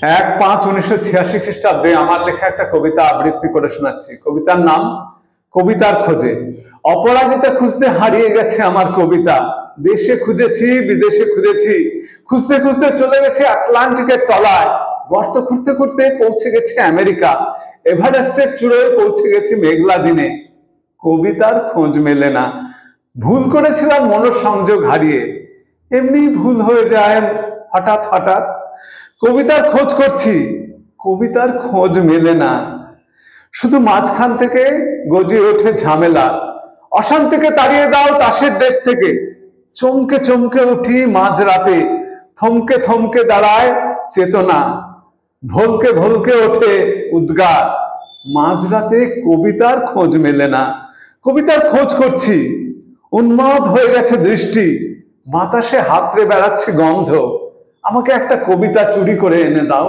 1/5/1986 খ্রিস্টাব্দে আমার লেখা একটা কবিতা আবৃত্তি করে শোনাচ্ছি। কবিতার নাম কবিতার খোঁজে। অপরাজিতা খুঁজতে হারিয়ে গেছে আমার কবিতা। দেশে খুঁজেছি, বিদেশে খুঁজেছি, খুঁজতে খুঁজতে চলে গেছে আটলান্টিকের তলায়। গর্ত খুঁড়তে খুঁড়তে পৌঁছে গেছে আমেরিকা। এভারেস্টের চূড়ায় পৌঁছে গেছি মেঘলা দিনে। কবিতার খোঁজ মেলে না। ভুল করেছিলাম মনোসংযোগ হারিয়ে। এমনি ভুল হয়ে যায় হঠাৎ হঠাৎ। কবিতার খোঁজ করছি, কবিতার খোঁজ মেলে না। শুধু মাঝখান থেকে গজিয়ে ওঠে ঝামেলা। অশান্তিকে তাড়িয়ে দাও তাসের দেশ থেকে। চমকে চমকে উঠি মাঝরাতে। থমকে থমকে দাঁড়ায় চেতনা। ভলকে ভলকে ওঠে উদ্গার। মাঝরাতে কবিতার খোঁজ মেলে না। কবিতার খোঁজ করছি, উন্মাদ হয়ে গেছে দৃষ্টি। বাতাসে হাতড়ে বেড়াচ্ছে গন্ধ। আমাকে একটা কবিতা চুরি করে এনে দাও।